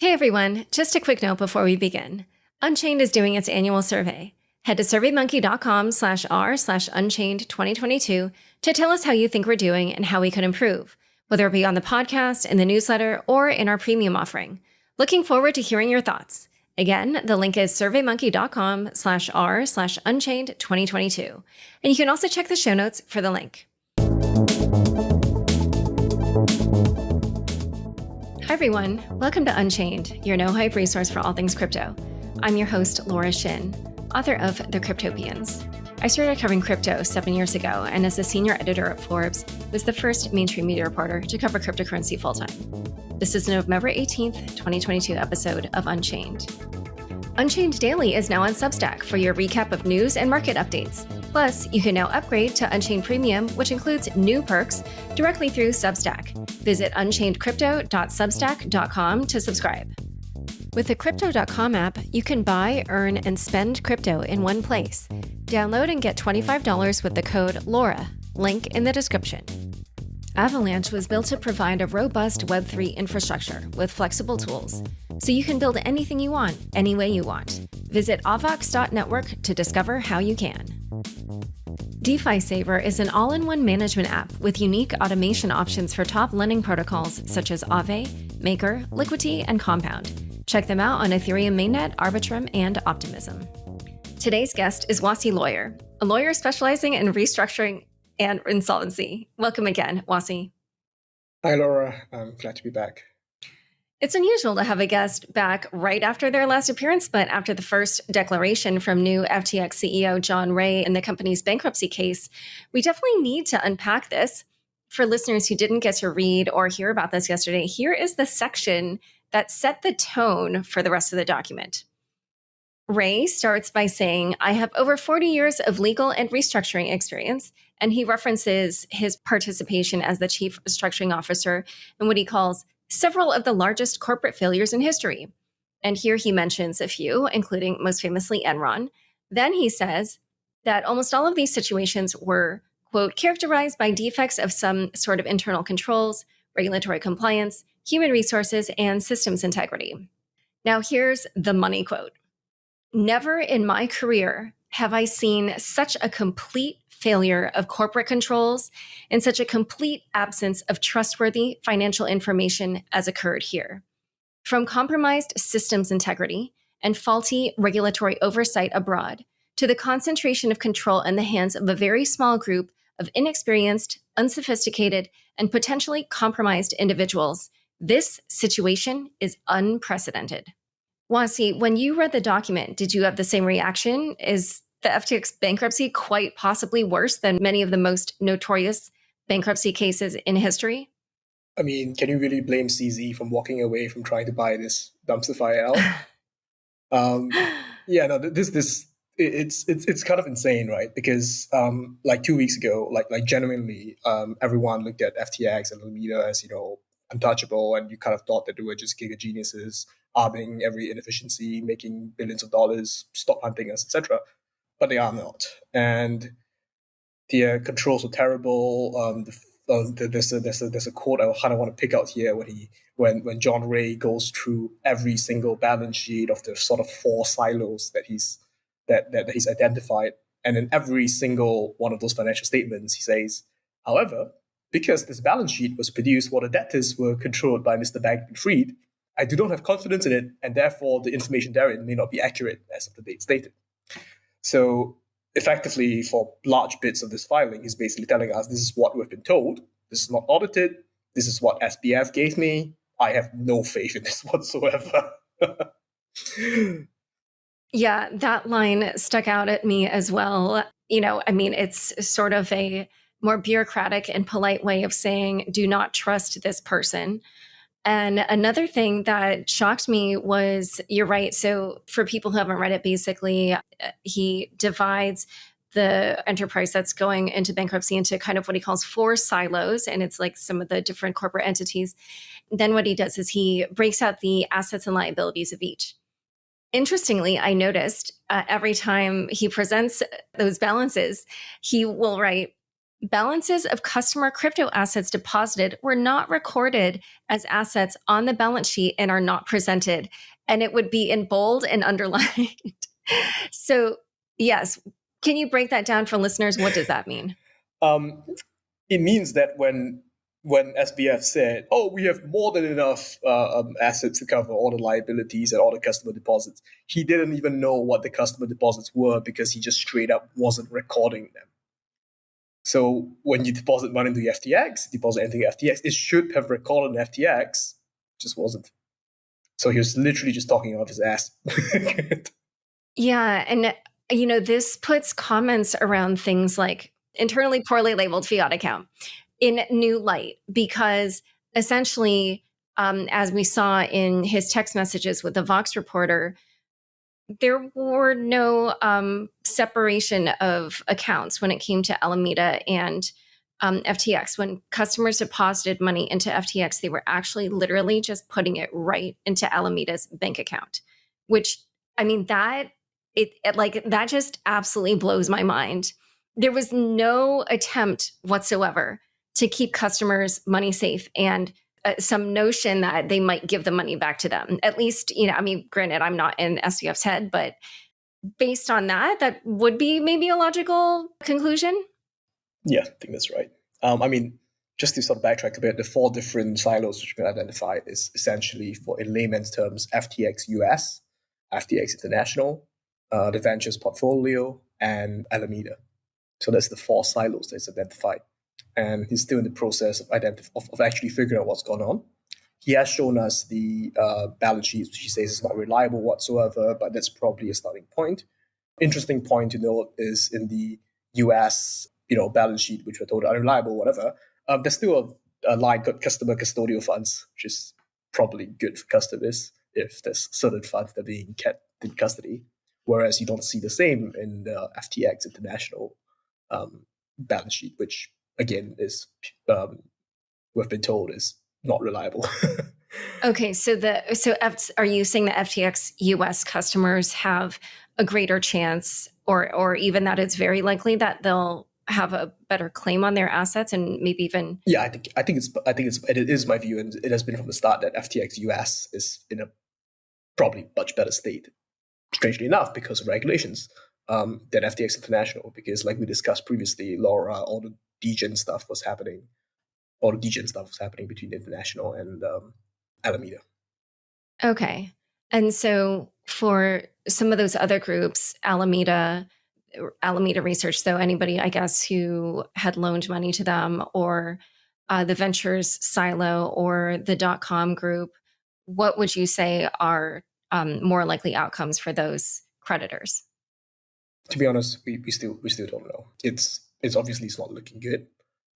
Hey everyone, just a quick note before we begin. Unchained is doing its annual survey. Head to surveymonkey.com/r/unchained 2022 to tell us how you think we're doing and how we could improve, whether it be on the podcast, in the newsletter, or in our premium offering. Looking forward to hearing your thoughts. Again, the link is surveymonkey.com/r/unchained 2022. And you can also check the show notes for the link. Hi everyone, welcome to Unchained, your no-hype resource for all things crypto. I'm your host, Laura Shin, author of The Cryptopians. I started covering crypto 7 years ago, and as a senior editor at Forbes, was the first mainstream media reporter to cover cryptocurrency full-time. This is the November 18th, 2022 episode of Unchained. Unchained Daily is now on Substack for your recap of news and market updates. Plus, you can now upgrade to Unchained Premium, which includes new perks directly through Substack. Visit unchainedcrypto.substack.com to subscribe. With the Crypto.com app, you can buy, earn, and spend crypto in one place. Download and get $25 with the code LAURA, link in the description. Avalanche was built to provide a robust Web3 infrastructure with flexible tools, so you can build anything you want, any way you want. Visit avox.network to discover how you can. DeFi Saver is an all-in-one management app with unique automation options for top lending protocols such as Aave, Maker, Liquidity, and Compound. Check them out on Ethereum mainnet, Arbitrum, and Optimism. Today's guest is Wassielawyer, a lawyer specializing in restructuring and insolvency. Welcome again, Wassie. Hi, Laura. I'm glad to be back. It's unusual to have a guest back right after their last appearance, but after the first declaration from new FTX CEO John Ray in the company's bankruptcy case, we definitely need to unpack this. For listeners who didn't get to read or hear about this yesterday, here is the section that set the tone for the rest of the document. Ray starts by saying, I have over 40 years of legal and restructuring experience, and he references his participation as the chief restructuring officer in what he calls several of the largest corporate failures in history. And here he mentions a few, including most famously Enron. Then he says that almost all of these situations were, quote, characterized by defects of some sort of internal controls, regulatory compliance, human resources, and systems integrity. Now here's the money quote. Never in my career have I seen such a complete failure of corporate controls and such a complete absence of trustworthy financial information as occurred here. From compromised systems integrity and faulty regulatory oversight abroad to the concentration of control in the hands of a very small group of inexperienced, unsophisticated, and potentially compromised individuals, this situation is unprecedented. Wassie, when you read the document, did you have the same reaction? Is the FTX bankruptcy quite possibly worse than many of the most notorious bankruptcy cases in history? I mean, can you really blame CZ from walking away from trying to buy this dumpster fire out? It's kind of insane, right? Because like 2 weeks ago, like genuinely, everyone looked at FTX and Alameda as untouchable, and you kind of thought that they were just giga geniuses, arbing every inefficiency, making billions of dollars, stop hunting us, etc. But they are not, and their controls were terrible. There's a quote I kind of want to pick out here when John Ray goes through every single balance sheet of the sort of 4 silos that he's identified, and in every single one of those financial statements he says, however, because this balance sheet was produced while the debtors were controlled by Mr. Bankman-Fried, I do not have confidence in it, and therefore the information therein may not be accurate as of the date stated. So effectively, for large bits of this filing, he's basically telling us this is what we've been told. This is not audited. This is what SBF gave me. I have no faith in this whatsoever. Yeah, that line stuck out at me as well. It's sort of a more bureaucratic and polite way of saying, do not trust this person. And another thing that shocked me was, you're right. So for people who haven't read it, basically, he divides the enterprise that's going into bankruptcy into kind of what he calls 4 silos. And it's like some of the different corporate entities. Then what he does is he breaks out the assets and liabilities of each. Interestingly, I noticed every time he presents those balances, he will write balances of customer crypto assets deposited were not recorded as assets on the balance sheet and are not presented. And it would be in bold and underlined. So, yes, can you break that down for listeners? What does that mean? It means that when SBF said, "Oh, we have more than enough assets to cover all the liabilities and all the customer deposits," he didn't even know what the customer deposits were because he just straight up wasn't recording them. So when you deposit money into the FTX, deposit anything in FTX, it should have recorded in FTX, just wasn't. So he was literally just talking out of his ass. Yeah. And, this puts comments around things like internally poorly labeled fiat account in new light, because essentially, as we saw in his text messages with the Vox reporter, there were no separation of accounts when it came to Alameda and FTX. When customers deposited money into FTX, they were actually literally just putting it right into Alameda's bank account, which, I mean, that just absolutely blows my mind. There was no attempt whatsoever to keep customers' money safe, and some notion that they might give the money back to them. At least, granted, I'm not in SBF's head, but based on that would be maybe a logical conclusion. Yeah, I think that's right. Just to sort of backtrack a bit, the 4 different silos which have been identified is essentially, for in layman's terms, FTX US, FTX International, the Ventures portfolio, and Alameda. So that's the 4 silos that's identified. And he's still in the process of actually figuring out what's going on. He has shown us the balance sheets, which he says is not reliable whatsoever, but that's probably a starting point. Interesting point to note is in the US, balance sheet, which we're told are unreliable, whatever, there's still a line called customer custodial funds, which is probably good for customers if there's certain funds that are being kept in custody. Whereas you don't see the same in the FTX International balance sheet, which again is we've been told is not reliable. Okay, are you saying that FTX US customers have a greater chance, or even that it's very likely that they'll have a better claim on their assets, and maybe even? Yeah, it is my view, and it has been from the start, that FTX US is in a probably much better state, strangely enough, because of regulations, than FTX International. Because, like we discussed previously, Laura, all the degen stuff was happening between International and Alameda. Okay. And so for some of those other groups, Alameda Research, so anybody, I guess, who had loaned money to them, or the Ventures silo, or the .com group, what would you say are more likely outcomes for those creditors? To be honest, we still don't know. It's obviously it's not looking good.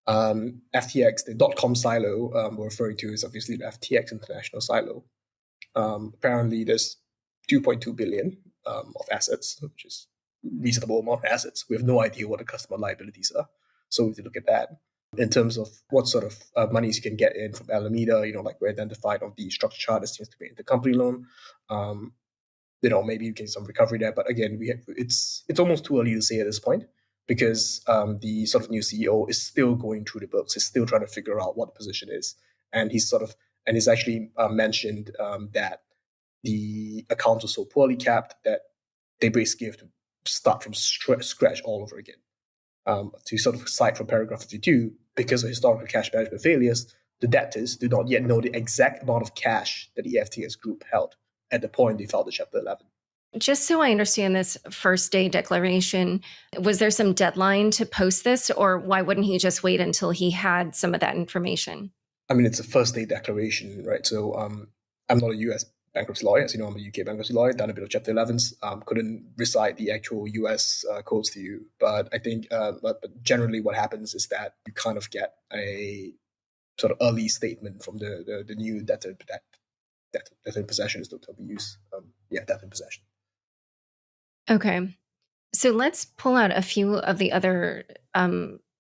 FTX, the .com silo we're referring to, is obviously the FTX International silo. Apparently, there's 2.2 billion of assets, which is reasonable amount of assets. We have no idea what the customer liabilities are, so we have to look at that. In terms of what sort of monies you can get in from Alameda, like we identified on the structure chart, that seems to be the company loan. Maybe you get some recovery there, but again, it's almost too early to say at this point, because the sort of new CEO is still going through the books. He's still trying to figure out what the position is, and he's actually mentioned that the accounts were so poorly capped that they basically have to start from scratch all over again. To sort of cite from paragraph 52, because of historical cash management failures, the debtors do not yet know the exact amount of cash that the FTX group held at the point they filed the Chapter 11. Just so I understand this first day declaration, was there some deadline to post this, or why wouldn't he just wait until he had some of that information? I mean, it's a first day declaration, right? So I'm not a US bankruptcy lawyer. As you know, I'm a UK bankruptcy lawyer, done a bit of Chapter 11s. Couldn't recite the actual US codes to you. But I think, but generally what happens is that you kind of get a sort of early statement from the new debtor in possession is the term we use. Debtor in possession. Okay. So let's pull out a few of the other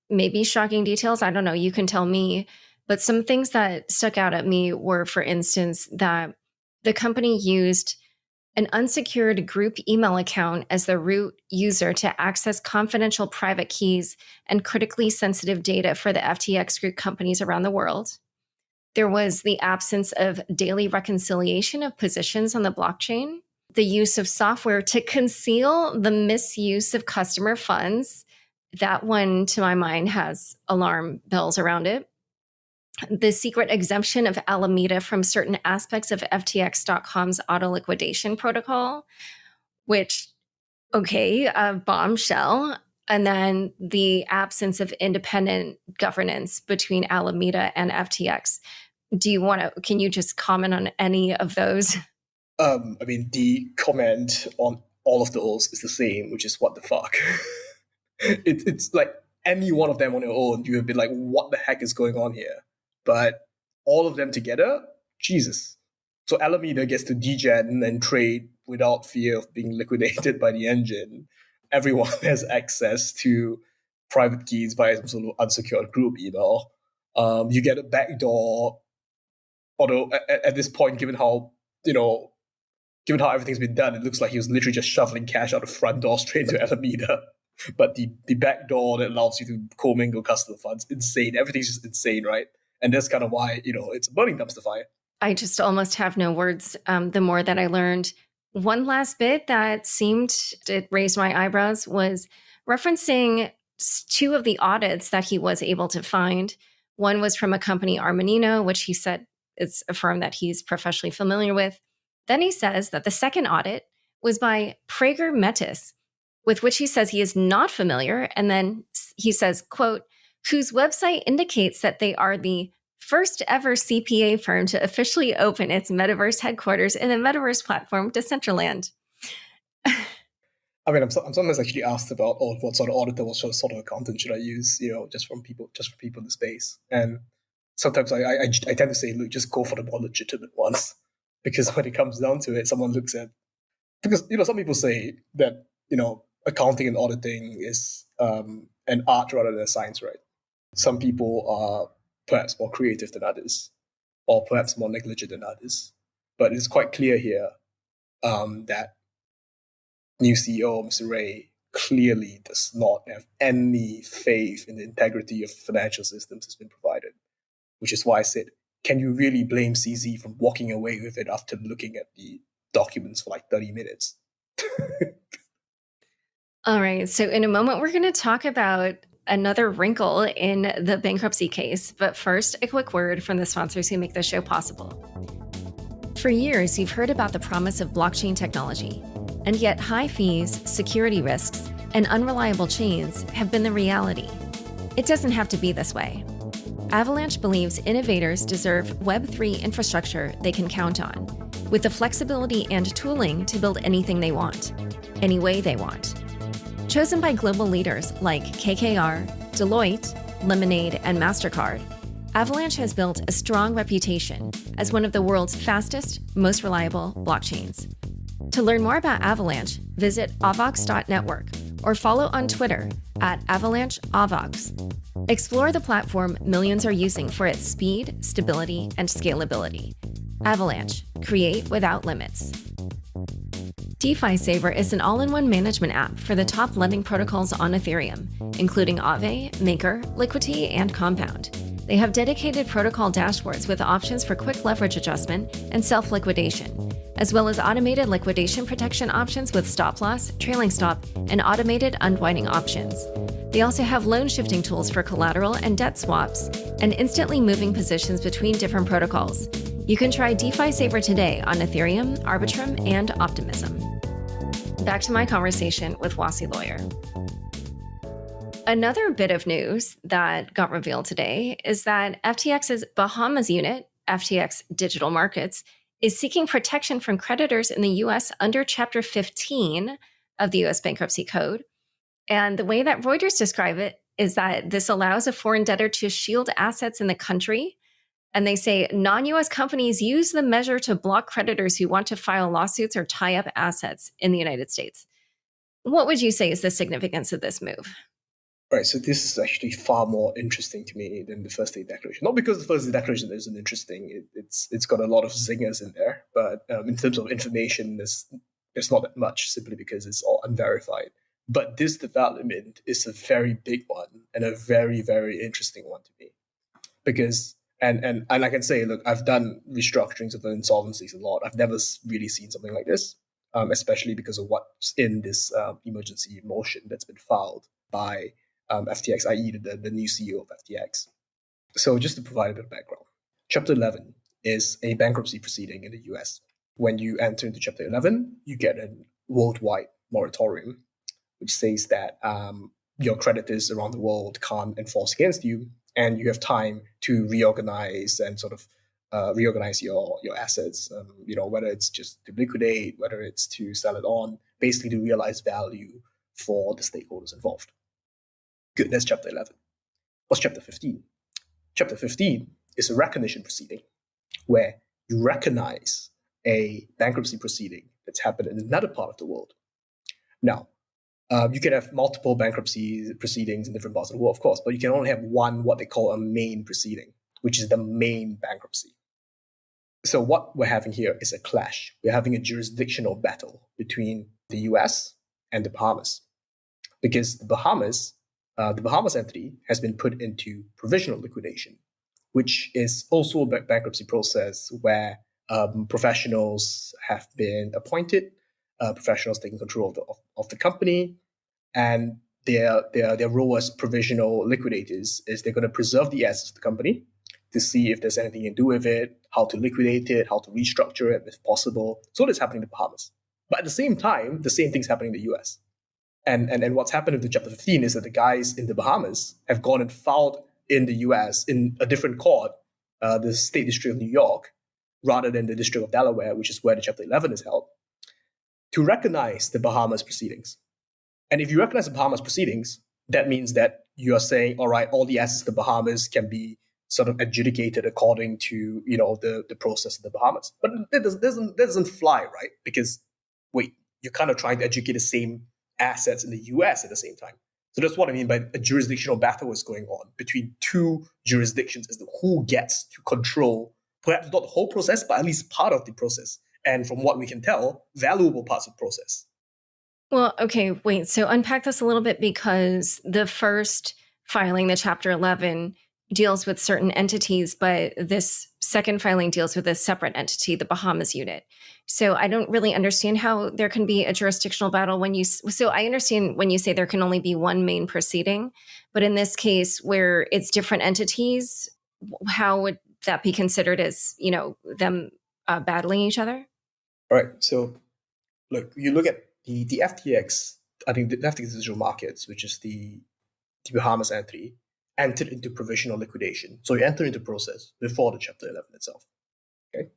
maybe shocking details. I don't know. You can tell me. But some things that stuck out at me were, for instance, that the company used an unsecured group email account as the root user to access confidential private keys and critically sensitive data for the FTX group companies around the world. There was the absence of daily reconciliation of positions on the blockchain, the use of software to conceal the misuse of customer funds. That one, to my mind, has alarm bells around it. The secret exemption of Alameda from certain aspects of FTX.com's auto liquidation protocol, which, okay, a bombshell. And then the absence of independent governance between Alameda and FTX. Can you just comment on any of those? The comment on all of those is the same, which is what the fuck. It's like any one of them on their own, you have been like, what the heck is going on here? But all of them together, Jesus. So Alameda gets to degen and trade without fear of being liquidated by the engine. Everyone has access to private keys via some sort of unsecured group email. You get a backdoor, although at this point, given how everything's been done, it looks like he was literally just shoveling cash out the front door straight to Alameda. But the back door that allows you to commingle customer funds, insane. Everything's just insane, right? And that's kind of why, it's a burning dumpster fire. I just almost have no words the more that I learned. One last bit that it raised my eyebrows was referencing two of the audits that he was able to find. One was from a company, Armanino, which he said is a firm that he's professionally familiar with. Then he says that the second audit was by Prager Metis, with which he says he is not familiar. And then he says, quote, whose website indicates that they are the first ever CPA firm to officially open its metaverse headquarters in the metaverse platform Decentraland. I'm sometimes actually asked about what sort of auditor, what sort of accountant should I use, just for people in the space. And sometimes I tend to say, look, just go for the more legitimate ones. Because when it comes down to it, someone looks at, because, some people say that, accounting and auditing is an art rather than a science, right? Some people are perhaps more creative than others, or perhaps more negligent than others. But it's quite clear here that new CEO, Mr. Ray, clearly does not have any faith in the integrity of financial systems that's been provided, which is why I said, can you really blame CZ from walking away with it after looking at the documents for like 30 minutes? All right. So in a moment, we're going to talk about another wrinkle in the bankruptcy case. But first, a quick word from the sponsors who make this show possible. For years, you've heard about the promise of blockchain technology, and yet high fees, security risks, and unreliable chains have been the reality. It doesn't have to be this way. Avalanche believes innovators deserve Web3 infrastructure they can count on, with the flexibility and tooling to build anything they want, any way they want. Chosen by global leaders like KKR, Deloitte, Lemonade, and MasterCard, Avalanche has built a strong reputation as one of the world's fastest, most reliable blockchains. To learn more about Avalanche, visit avox.network or follow on Twitter @AvalancheAvox. Explore the platform millions are using for its speed, stability, and scalability. Avalanche, create without limits. DeFi Saver is an all-in-one management app for the top lending protocols on Ethereum, including Aave, Maker, Liquidity, and Compound. They have dedicated protocol dashboards with options for quick leverage adjustment and self-liquidation, as well as automated liquidation protection options with stop loss, trailing stop, and automated unwinding options. They also have loan shifting tools for collateral and debt swaps, and instantly moving positions between different protocols. You can try DeFi Saver today on Ethereum, Arbitrum, and Optimism. Back to my conversation with Wassielawyer. Another bit of news that got revealed today is that FTX's Bahamas unit, FTX Digital Markets, is seeking protection from creditors in the U.S. under Chapter 15 of the U.S. Bankruptcy Code. And the way that Reuters describe it is that this allows a foreign debtor to shield assets in the country. And they say non-U.S. companies use the measure to block creditors who want to file lawsuits or tie up assets in the United States. What would you say is the significance of this move? Right, so this is actually far more interesting to me than the first day declaration. Not because the first day declaration isn't interesting; it's got a lot of zingers in there. But in terms of information, there's not that much, simply because it's all unverified. But this development is a very big one and a very, very interesting one to me, because and I can say, look, I've done restructurings of insolvencies a lot. I've never really seen something like this, especially because of what's in this emergency motion that's been filed by FTX, i.e. the new CEO of FTX. So just to provide a bit of background, Chapter 11 is a bankruptcy proceeding in the US. When you enter into Chapter 11, you get a worldwide moratorium, which says that your creditors around the world can't enforce against you, and you have time to reorganize and sort of reorganize your assets, whether it's just to liquidate, whether it's to sell it on, basically to realize value for the stakeholders involved. Good, that's Chapter 11. What's Chapter 15? Chapter 15 is a recognition proceeding where you recognize a bankruptcy proceeding that's happened in another part of the world. Now, you can have multiple bankruptcy proceedings in different parts of the world, of course, but you can only have one, what they call a main proceeding, which is the main bankruptcy. So what we're having here is a clash. We're having a jurisdictional battle between the US and the Bahamas, because the Bahamas entity has been put into provisional liquidation, which is also a bankruptcy process where professionals have been appointed, professionals taking control of the company, and their role as provisional liquidators is they're going to preserve the assets of the company to see if there's anything you can do with it, how to liquidate it, how to restructure it if possible. So that's happening in the Bahamas. But at the same time, the same thing's happening in the US. And what's happened with the Chapter 15 is that the guys in the Bahamas have gone and filed in the US in a different court, the State District of New York, rather than the District of Delaware, which is where the Chapter 11 is held, to recognize the Bahamas proceedings. And if you recognize the Bahamas proceedings, that means that you are saying, all right, all the assets of the Bahamas can be sort of adjudicated according to the process of the Bahamas. But that doesn't fly, right? Because wait, you're kind of trying to adjudicate the same assets in the US at the same time. So that's what I mean by a jurisdictional battle is going on between two jurisdictions as to who gets to control, perhaps not the whole process, but at least part of the process. And from what we can tell, valuable parts of the process. Well, okay, wait. So unpack this a little bit, because the first filing, the Chapter 11, deals with certain entities, but this second filing deals with a separate entity, the Bahamas unit. So I don't really understand how there can be a jurisdictional battle so I understand when you say there can only be one main proceeding, but in this case where it's different entities, how would that be considered as, them battling each other? All right. So look, you look at the FTX, I think the FTX Digital Markets, which is the Bahamas entity, entered into provisional liquidation. So you enter into process before the Chapter 11 itself. Okay.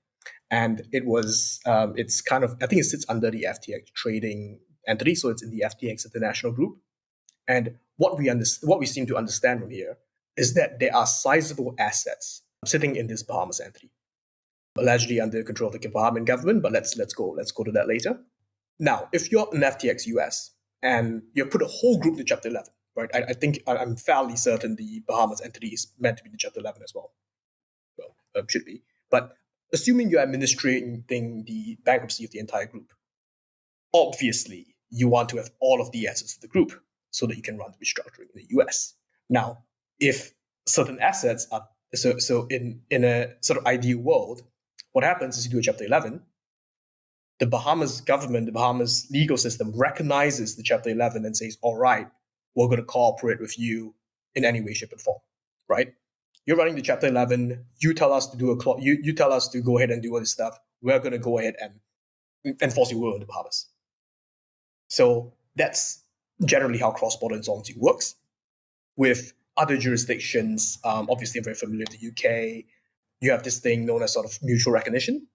And it was, it's kind of, I think it sits under the FTX trading entity. So it's in the FTX International Group. And what we seem to understand from here is that there are sizable assets sitting in this Bahamas entity, allegedly under control of the Bahamian government. But let's go to that later. Now, if you're an FTX US and you put a whole group to Chapter 11, right? I think I'm fairly certain the Bahamas entity is meant to be in Chapter 11 as well. Well, should be. But assuming you're administrating the bankruptcy of the entire group, obviously you want to have all of the assets of the group so that you can run the restructuring in the US. Now, if certain assets are so in a sort of ideal world, what happens is you do a Chapter 11. The Bahamas government, the Bahamas legal system recognizes the Chapter 11 and says, all right, we're going to cooperate with you in any way, shape, and form, right? You're running the Chapter 11. You tell us to do you tell us to go ahead and do all this stuff. We're going to go ahead and enforce your will in the Bahamas. So that's generally how cross-border insolvency works. With other jurisdictions, obviously I'm very familiar with the UK. You have this thing known as sort of mutual recognition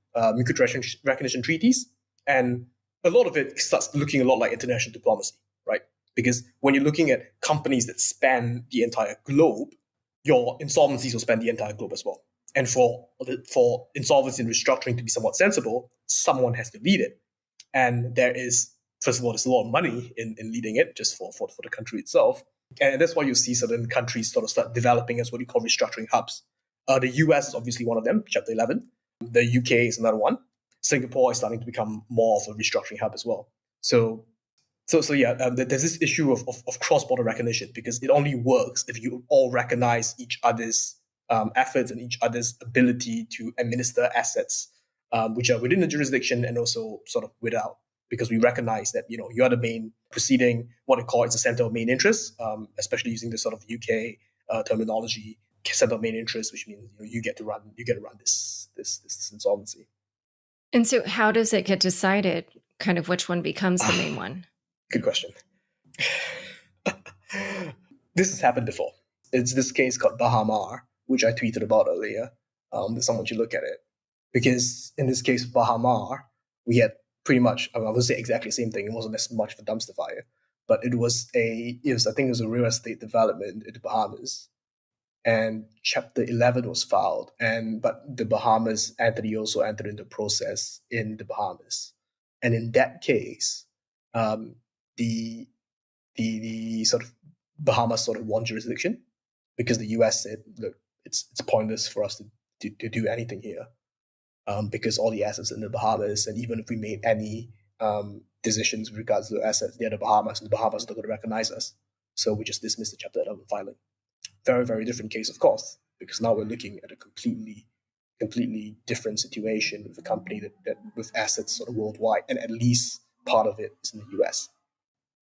treaties. And a lot of it starts looking a lot like international diplomacy, right? Because when you're looking at companies that span the entire globe, your insolvencies will span the entire globe as well. And for insolvency and restructuring to be somewhat sensible, someone has to lead it. And there is, first of all, there's a lot of money in leading it just for the country itself. And that's why you see certain countries sort of start developing as what you call restructuring hubs. The US is obviously one of them, Chapter 11. The UK is another one. Singapore is starting to become more of a restructuring hub as well. So there's this issue of cross-border recognition, because it only works if you all recognize each other's efforts and each other's ability to administer assets, which are within the jurisdiction and also sort of without, because we recognize that, you are the main proceeding, what they call it's a center of main interest, especially using the sort of UK terminology, center of main interest, which means you get to run this insolvency. And so how does it get decided, kind of which one becomes the main one? Good question. This has happened before. It's this case called Bahamas, which I tweeted about earlier. Someone should look at it. Because in this case of Bahamas, we had pretty much, I would say exactly the same thing. It wasn't as much of a dumpster fire, but I think it was a real estate development in the Bahamas. And Chapter 11 was filed, but the Bahamas entity also entered into the process in the Bahamas. And in that case, the sort of Bahamas sort of won jurisdiction, because the US said, look, it's pointless for us to do anything here, because all the assets in the Bahamas, and even if we made any decisions with regards to the assets, they're the Bahamas, and the Bahamas are not going to recognize us. So we just dismissed the Chapter 11 filing. Very, very different case, of course, because now we're looking at a completely different situation with a company that with assets sort of worldwide, and at least part of it is in the US.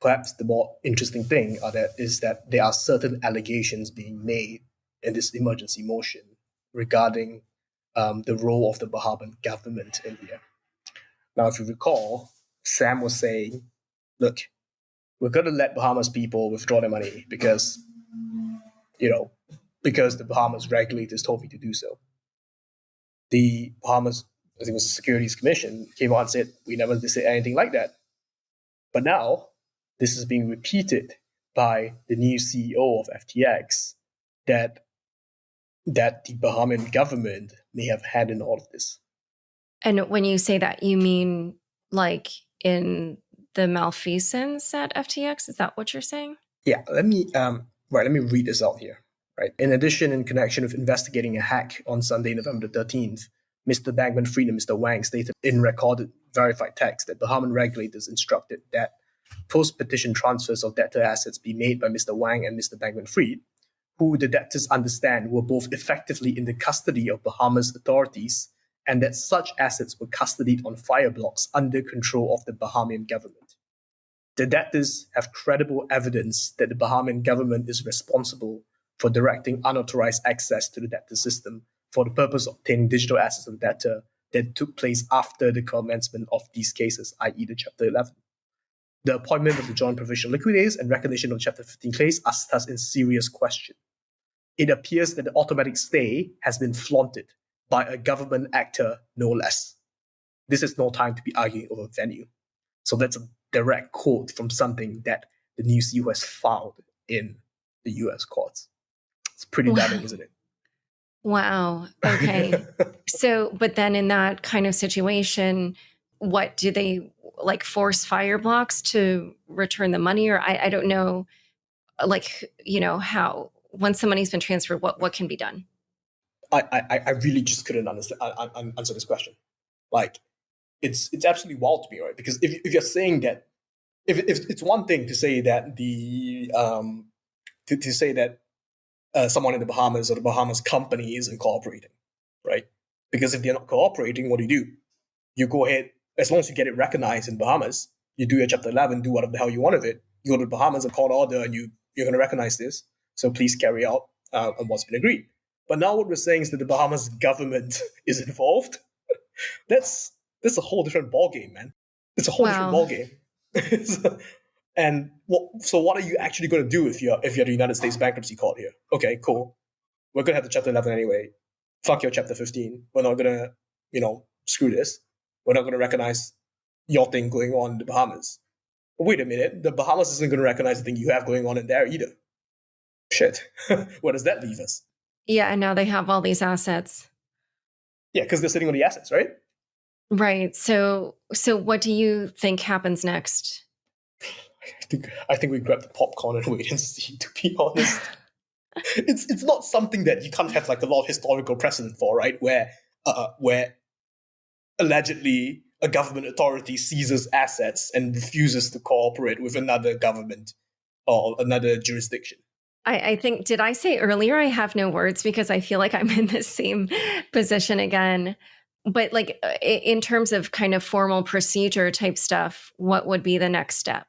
Perhaps the more interesting thing is that there are certain allegations being made in this emergency motion regarding the role of the Bahamian government in here. Now, if you recall, Sam was saying, look, we're going to let Bahamas people withdraw their money because the Bahamas regulators told me to do so. The Bahamas, I think it was the Securities Commission, came out and said, we never said anything like that. But now, this is being repeated by the new CEO of FTX, that the Bahamian government may have had in all of this. And when you say that, you mean like in the malfeasance at FTX? Is that what you're saying? Yeah, let me read this out here. Right. In addition, in connection with investigating a hack on Sunday, November the 13th, Mr. Bankman-Fried and Mr. Wang stated in recorded verified text that Bahamian regulators instructed that post-petition transfers of debtor assets be made by Mr. Wang and Mr. Bankman-Fried, who the debtors understand were both effectively in the custody of Bahamas authorities, and that such assets were custodied on fire blocks under control of the Bahamian government. The debtors have credible evidence that the Bahamian government is responsible for directing unauthorized access to the debtor system for the purpose of obtaining digital assets of the debtor that took place after the commencement of these cases, i.e. the Chapter 11. The appointment of the joint provisional liquidators and recognition of the Chapter 15 case are thus in serious question. It appears that the automatic stay has been flaunted by a government actor, no less. This is no time to be arguing over venue. So that's a direct quote from something that the new CEO has filed in the US courts. It's pretty damning, isn't it? Wow. Okay. So, but then in that kind of situation, what do they force fire blocks to return the money? Or I don't know, how, once the money's been transferred, what can be done? I really just couldn't answer this question. It's absolutely wild to me, right? Because if you're saying that, if it's one thing to say that someone in the Bahamas or the Bahamas company isn't cooperating, right? Because if they're not cooperating, what do? You go ahead, as long as you get it recognized in Bahamas, you do your Chapter 11, do whatever the hell you want of it. You go to the Bahamas and court order, and you're going to recognize this. So please carry out on what's been agreed. But now what we're saying is that the Bahamas government is involved. That's a whole different ballgame, man. It's a whole different ballgame. And what are you actually going to do if you're the United States bankruptcy court here? Okay, cool. We're going to have the Chapter 11 anyway. Fuck your Chapter 15. We're not going to, screw this. We're not going to recognize your thing going on in the Bahamas. But wait a minute. The Bahamas isn't going to recognize the thing you have going on in there either. Shit. Where does that leave us? Yeah, and now they have all these assets. Yeah, because they're sitting on the assets, right? Right. So what do you think happens next? I think we grab the popcorn and wait and see, to be honest. It's not something that you can't have like a lot of historical precedent for, right? Where allegedly a government authority seizes assets and refuses to cooperate with another government or another jurisdiction. I think, did I say earlier I have no words because I feel like I'm in the same position again? But like in terms of kind of formal procedure type stuff, what would be the next step?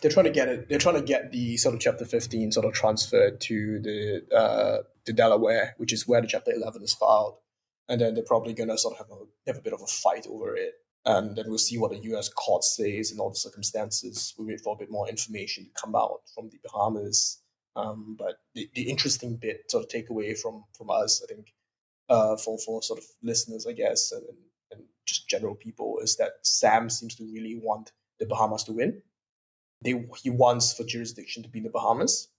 They're trying to get it. They're trying to get the sort of Chapter 15 sort of transferred to the Delaware, which is where the Chapter 11 is filed, and then they're probably going to sort of have a bit of a fight over it, and then we'll see what the U.S. court says in all the circumstances. We wait for a bit more information to come out from the Bahamas. But the interesting bit, sort of takeaway from us, I think, for sort of listeners, I guess, and just general people, is that Sam seems to really want the Bahamas to win. He wants for jurisdiction to be in the Bahamas.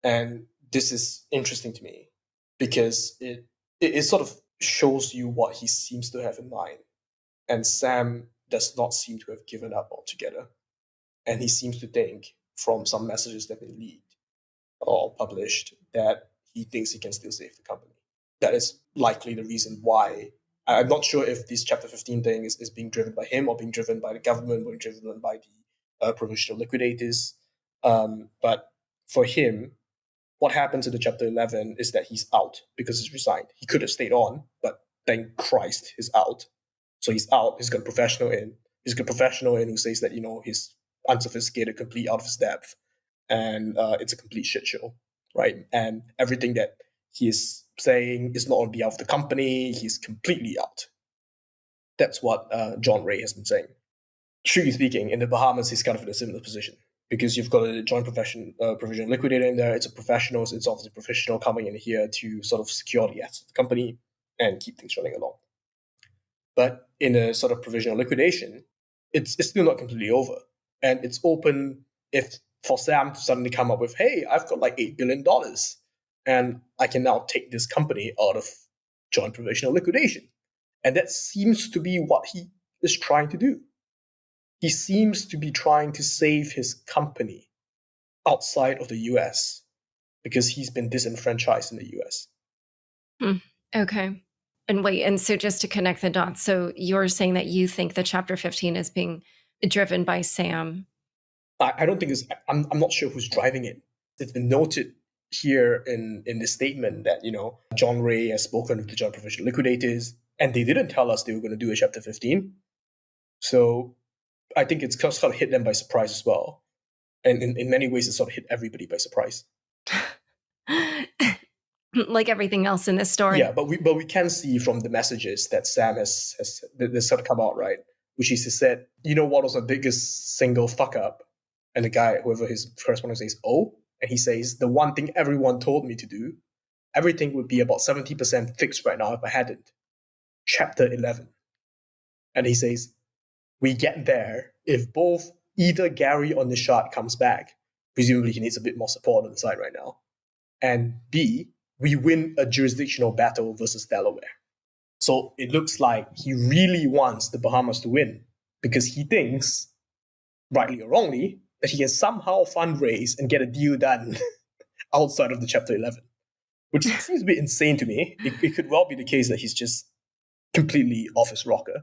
And this is interesting to me because it sort of shows you what he seems to have in mind. And Sam does not seem to have given up altogether. And he seems to think, from some messages that have been leaked or published, that he thinks he can still save the company. That is likely the reason why. I'm not sure if this Chapter 15 thing is being driven by him or being driven by the government or being driven by the provisional liquidators. But for him, what happened to the Chapter 11 is that he's out because he's resigned. He could have stayed on, but thank Christ he's out. So he's out. He's got a professional in. He's got a professional in who says that, he's unsophisticated, complete out of his depth, and it's a complete shit show, right? And everything that he is saying is not only out of the company, he's completely out. That's what John Ray has been saying. Truly speaking, in the Bahamas, he's kind of in a similar position because you've got a joint provision liquidator in there. It's a professional, so it's obviously professional coming in here to sort of secure the assets of the company and keep things running along. But in a sort of provisional liquidation, it's still not completely over. And it's open if for Sam to suddenly come up with, hey, I've got like $8 billion and I can now take this company out of joint provisional liquidation. And that seems to be what he is trying to do. He seems to be trying to save his company outside of the US because he's been disenfranchised in the US. Okay. And wait, and so just to connect the dots, so you're saying that you think the Chapter 15 is being driven by Sam? I don't think I'm not sure who's driving it. It's been noted here in this statement that, John Ray has spoken with the joint provisional liquidators, and they didn't tell us they were going to do a Chapter 15. So I think it's sort of hit them by surprise as well. And in many ways, it sort of hit everybody by surprise. Like everything else in this story. Yeah, but we can see from the messages that Sam has sort of come out, right? Which is he said, what was the biggest single fuck up? And the guy, whoever his correspondent says, and he says, the one thing everyone told me to do, everything would be about 70% fixed right now if I hadn't. Chapter 11. And he says, we get there if both either Gary or Nishad comes back. Presumably he needs a bit more support on the side right now. And B, we win a jurisdictional battle versus Delaware. So it looks like he really wants the Bahamas to win because he thinks, rightly or wrongly, that he can somehow fundraise and get a deal done outside of the Chapter 11, which seems a bit insane to me. It could well be the case that he's just completely off his rocker.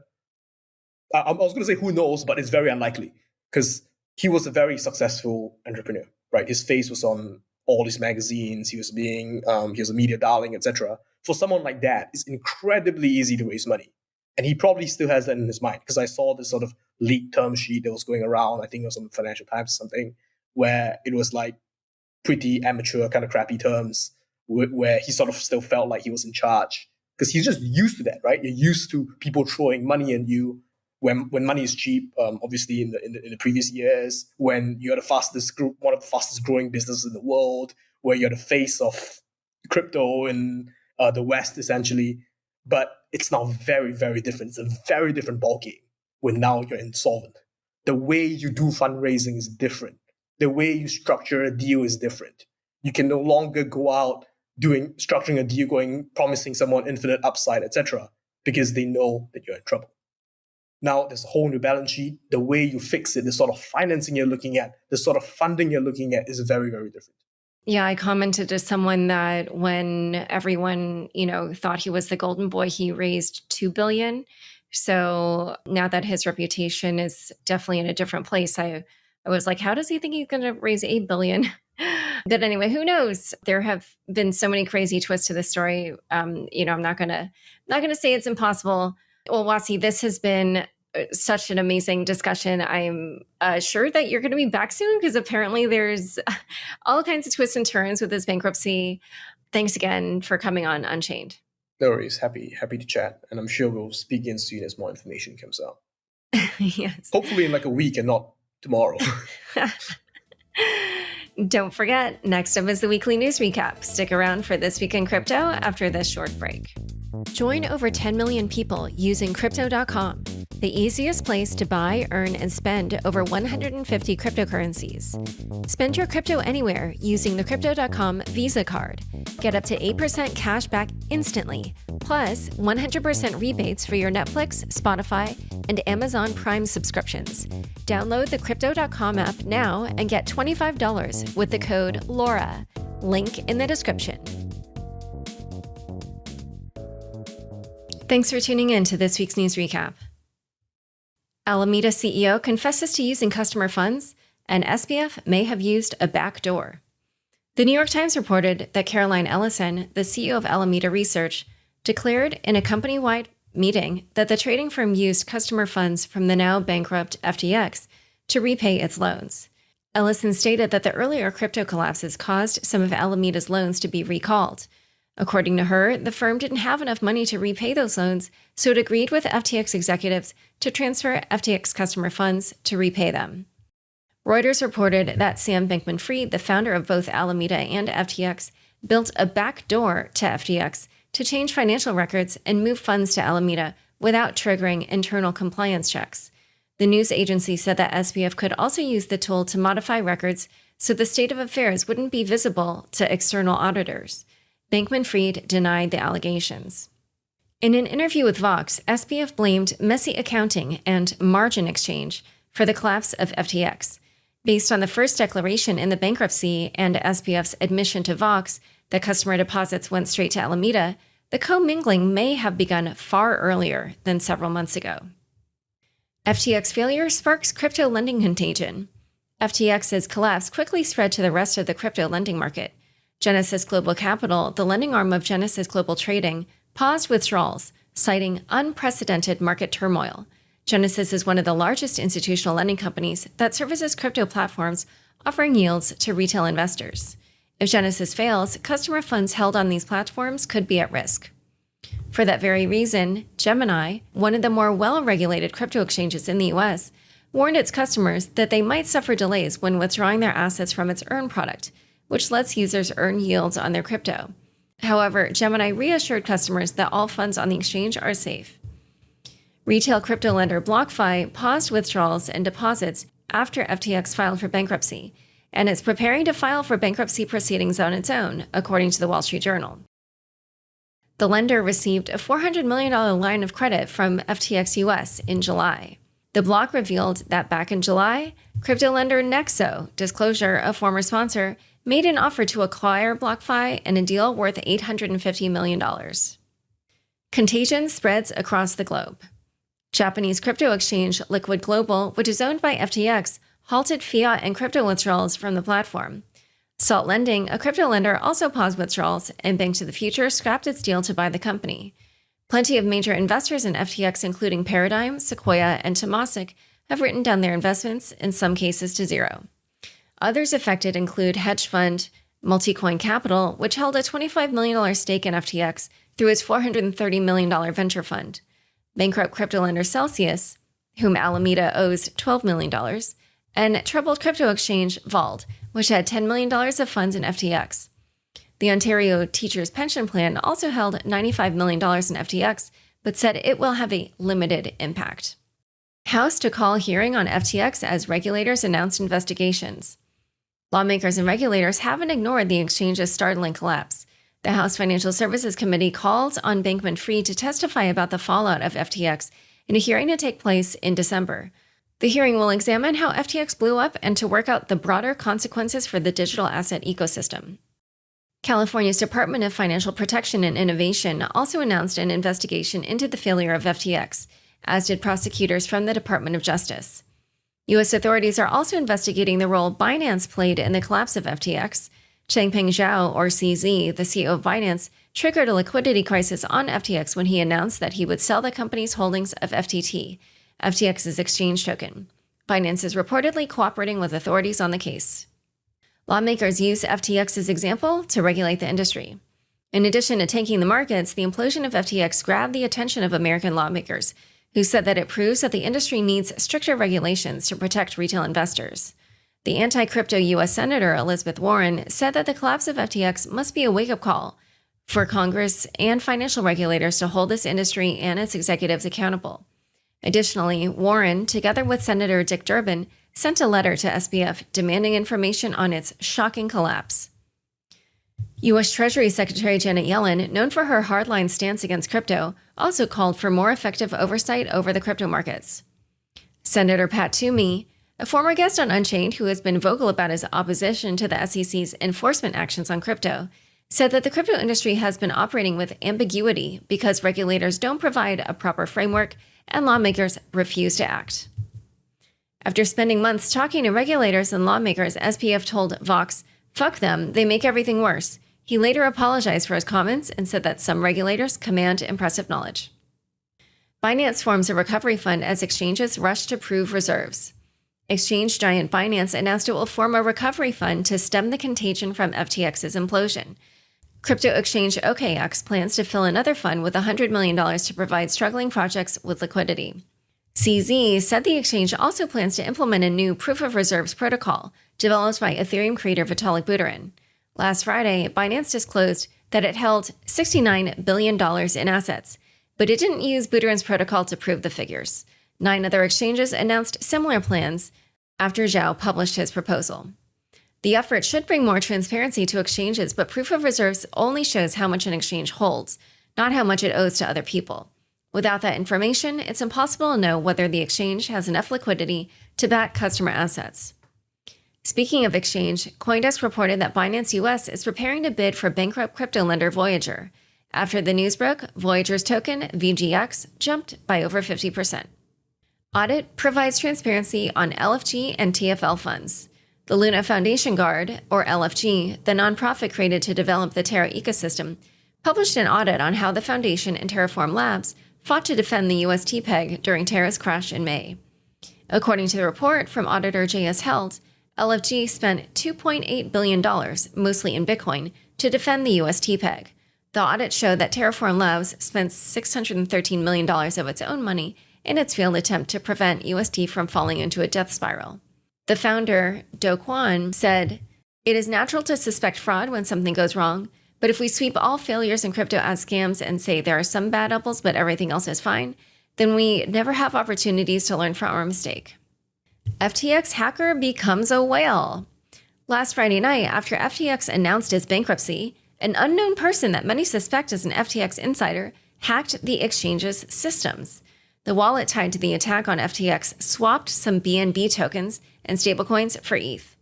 I was going to say who knows, but it's very unlikely because he was a very successful entrepreneur, right? His face was on all these magazines. He was a media darling, etc. For someone like that, it's incredibly easy to raise money. And he probably still has that in his mind because I saw this sort of leaked term sheet that was going around. I think it was on Financial Times or something, where it was like pretty amateur, kind of crappy terms, where he sort of still felt like he was in charge because he's just used to that, right? You're used to people throwing money at you when money is cheap. Obviously, in the previous years, when you're one of the fastest growing businesses in the world, where you're the face of crypto in the West, essentially. But it's now very, very different. It's a very different ballgame when now you're insolvent. The way you do fundraising is different. The way you structure a deal is different. You can no longer go out structuring a deal, promising someone infinite upside, etc., because they know that you're in trouble. Now there's a whole new balance sheet. The way you fix it, the sort of financing you're looking at, the sort of funding you're looking at is very, very different. Yeah, I commented to someone that when everyone, thought he was the golden boy, he raised $2 billion. So now that his reputation is definitely in a different place, I was like, how does he think he's going to raise $8 billion? But anyway, who knows? There have been so many crazy twists to this story. I'm not gonna say it's impossible. Well, Wassie, this has been such an amazing discussion. I'm sure that you're going to be back soon because apparently there's all kinds of twists and turns with this bankruptcy. Thanks again for coming on Unchained. No worries. Happy to chat. And I'm sure we'll speak again soon as more information comes out. Yes. Hopefully in like a week and not tomorrow. Don't forget, next up is the weekly news recap. Stick around for This Week in Crypto after this short break. Join over 10 million people using Crypto.com, the easiest place to buy, earn, and spend over 150 cryptocurrencies. Spend your crypto anywhere using the Crypto.com Visa card. Get up to 8% cash back instantly, plus 100% rebates for your Netflix, Spotify, and Amazon Prime subscriptions. Download the Crypto.com app now and get $25 with the code LAURA. Link in the description. Thanks for tuning in to this week's news recap. Alameda CEO confesses to using customer funds, and SBF may have used a backdoor. The New York Times reported that Caroline Ellison, the CEO of Alameda Research, declared in a company-wide meeting that the trading firm used customer funds from the now bankrupt FTX to repay its loans. Ellison stated that the earlier crypto collapses caused some of Alameda's loans to be recalled. According to her, the firm didn't have enough money to repay those loans, so it agreed with FTX executives to transfer FTX customer funds to repay them. Reuters reported that Sam Bankman-Fried, the founder of both Alameda and FTX, built a backdoor to FTX to change financial records and move funds to Alameda without triggering internal compliance checks. The news agency said that SBF could also use the tool to modify records so the state of affairs wouldn't be visible to external auditors. Bankman-Fried denied the allegations. In an interview with Vox, SBF blamed messy accounting and margin exchange for the collapse of FTX. Based on the first declaration in the bankruptcy and SBF's admission to Vox that customer deposits went straight to Alameda, the commingling may have begun far earlier than several months ago. FTX failure sparks crypto lending contagion. FTX's collapse quickly spread to the rest of the crypto lending market. Genesis Global Capital, the lending arm of Genesis Global Trading, paused withdrawals, citing unprecedented market turmoil. Genesis is one of the largest institutional lending companies that services crypto platforms offering yields to retail investors. If Genesis fails, customer funds held on these platforms could be at risk. For that very reason, Gemini, one of the more well-regulated crypto exchanges in the U.S., warned its customers that they might suffer delays when withdrawing their assets from its Earn product, which lets users earn yields on their crypto. However, Gemini reassured customers that all funds on the exchange are safe. Retail crypto lender BlockFi paused withdrawals and deposits after FTX filed for bankruptcy, and is preparing to file for bankruptcy proceedings on its own, according to the Wall Street Journal. The lender received a $400 million line of credit from FTX US in July. The block revealed that back in July, crypto lender Nexo, Disclosure, a former sponsor, made an offer to acquire BlockFi in a deal worth $850 million. Contagion spreads across the globe. Japanese crypto exchange Liquid Global, which is owned by FTX, halted fiat and crypto withdrawals from the platform. Salt Lending, a crypto lender, also paused withdrawals, and Bank to the Future scrapped its deal to buy the company. Plenty of major investors in FTX, including Paradigm, Sequoia, and Temasek, have written down their investments, in some cases to zero. Others affected include hedge fund Multicoin Capital, which held a $25 million stake in FTX through its $430 million venture fund, bankrupt crypto lender Celsius, whom Alameda owes $12 million, and troubled crypto exchange Vault, which had $10 million of funds in FTX. The Ontario Teachers Pension Plan also held $95 million in FTX, but said it will have a limited impact. House to call hearing on FTX as regulators announced investigations. Lawmakers and regulators haven't ignored the exchange's startling collapse. The House Financial Services Committee called on Bankman-Fried to testify about the fallout of FTX in a hearing to take place in December. The hearing will examine how FTX blew up and to work out the broader consequences for the digital asset ecosystem. California's Department of Financial Protection and Innovation also announced an investigation into the failure of FTX, as did prosecutors from the Department of Justice. U.S. authorities are also investigating the role Binance played in the collapse of FTX. Changpeng Zhao, or CZ, the CEO of Binance, triggered a liquidity crisis on FTX when he announced that he would sell the company's holdings of FTT, FTX's exchange token. Binance is reportedly cooperating with authorities on the case. Lawmakers use FTX's example to regulate the industry. In addition to tanking the markets, the implosion of FTX grabbed the attention of American lawmakers, who said that it proves that the industry needs stricter regulations to protect retail investors. The anti-crypto U.S. Senator Elizabeth Warren said that the collapse of FTX must be a wake-up call for Congress and financial regulators to hold this industry and its executives accountable. Additionally, Warren, together with Senator Dick Durbin, sent a letter to SBF demanding information on its shocking collapse. U.S. Treasury Secretary Janet Yellen, known for her hardline stance against crypto, also called for more effective oversight over the crypto markets. Senator Pat Toomey, a former guest on Unchained who has been vocal about his opposition to the SEC's enforcement actions on crypto, said that the crypto industry has been operating with ambiguity because regulators don't provide a proper framework and lawmakers refuse to act. After spending months talking to regulators and lawmakers, SBF told Vox, "Fuck them, they make everything worse." He later apologized for his comments and said that some regulators command impressive knowledge. Binance forms a recovery fund as exchanges rush to prove reserves. Exchange giant Binance announced it will form a recovery fund to stem the contagion from FTX's implosion. Crypto exchange OKX plans to fill another fund with $100 million to provide struggling projects with liquidity. CZ said the exchange also plans to implement a new proof of reserves protocol developed by Ethereum creator Vitalik Buterin. Last Friday, Binance disclosed that it held $69 billion in assets, but it didn't use Buterin's protocol to prove the figures. 9 other exchanges announced similar plans after Zhao published his proposal. The effort should bring more transparency to exchanges, but proof of reserves only shows how much an exchange holds, not how much it owes to other people. Without that information, it's impossible to know whether the exchange has enough liquidity to back customer assets. Speaking of exchange, CoinDesk reported that Binance US is preparing to bid for bankrupt crypto lender Voyager. After the news broke, Voyager's token, VGX, jumped by over 50%. Audit provides transparency on LFG and TFL funds. The Luna Foundation Guard, or LFG, the nonprofit created to develop the Terra ecosystem, published an audit on how the foundation and Terraform Labs fought to defend the UST peg during Terra's crash in May. According to the report from auditor JS Held, LFG spent $2.8 billion, mostly in Bitcoin, to defend the UST peg. The audit showed that Terraform Labs spent $613 million of its own money in its failed attempt to prevent UST from falling into a death spiral. The founder, Do Kwon, said, "It is natural to suspect fraud when something goes wrong, but if we sweep all failures in crypto as scams and say there are some bad apples but everything else is fine, then we never have opportunities to learn from our mistake." FTX hacker becomes a whale. Last Friday night, after FTX announced its bankruptcy, an unknown person that many suspect is an FTX insider hacked the exchange's systems. The wallet tied to the attack on FTX swapped some BNB tokens and stablecoins for ETH.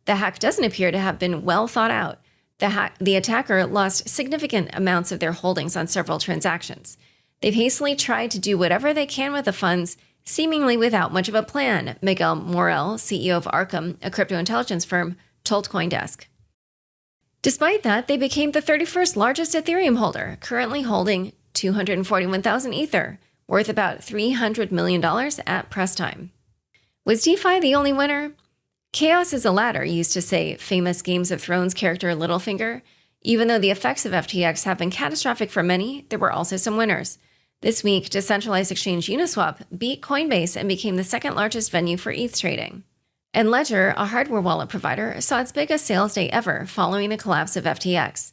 The hack doesn't appear to have been well thought out. The attacker lost significant amounts of their holdings on several transactions. They've hastily tried to do whatever they can with the funds, seemingly without much of a plan, Miguel Morel, CEO of Arkham, a crypto intelligence firm, told CoinDesk. Despite that, they became the 31st largest Ethereum holder, currently holding 241,000 Ether, worth about $300 million at press time. Was DeFi the only winner? Chaos is a ladder used to say famous Games of Thrones character Littlefinger. Even though the effects of FTX have been catastrophic for many, there were also some winners. This week, decentralized exchange Uniswap beat Coinbase and became the second largest venue for ETH trading. And Ledger, a hardware wallet provider, saw its biggest sales day ever following the collapse of FTX.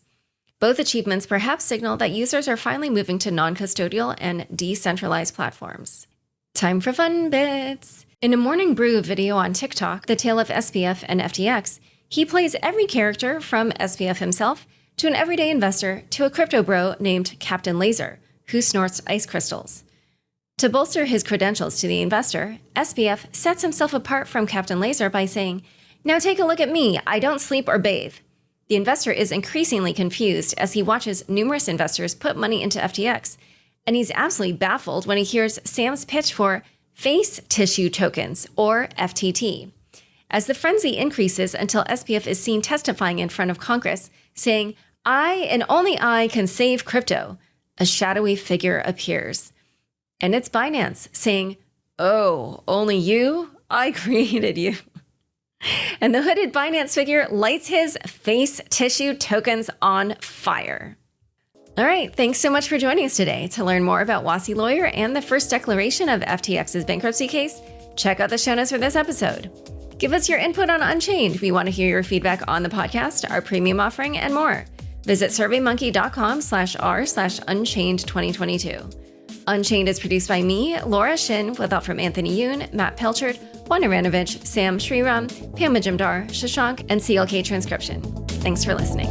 Both achievements perhaps signal that users are finally moving to non-custodial and decentralized platforms. Time for fun bits. In a Morning Brew video on TikTok, The Tale of SBF and FTX, he plays every character from SBF himself to an everyday investor to a crypto bro named Captain Laser, who snorts ice crystals. To bolster his credentials to the investor, SBF sets himself apart from Captain Laser by saying, "Now take a look at me, I don't sleep or bathe." The investor is increasingly confused as he watches numerous investors put money into FTX, and he's absolutely baffled when he hears Sam's pitch for face tissue tokens, or FTT. As the frenzy increases until SBF is seen testifying in front of Congress, saying, "I and only I can save crypto," a shadowy figure appears. And it's Binance saying, "Oh, only you? I created you." And the hooded Binance figure lights his face tissue tokens on fire. All right, thanks so much for joining us today. To learn more about Wassielawyer and the first declaration of FTX's bankruptcy case, check out the show notes for this episode. Give us your input on Unchained. We want to hear your feedback on the podcast, our premium offering, and more. Visit surveymonkey.com/r/unchained2022. Unchained is produced by me, Laura Shin, with help from Anthony Yoon, Matt Pelchard, Juan Aranovich, Sam Sriram, Pam Majumdar, Shashank, and CLK Transcription. Thanks for listening.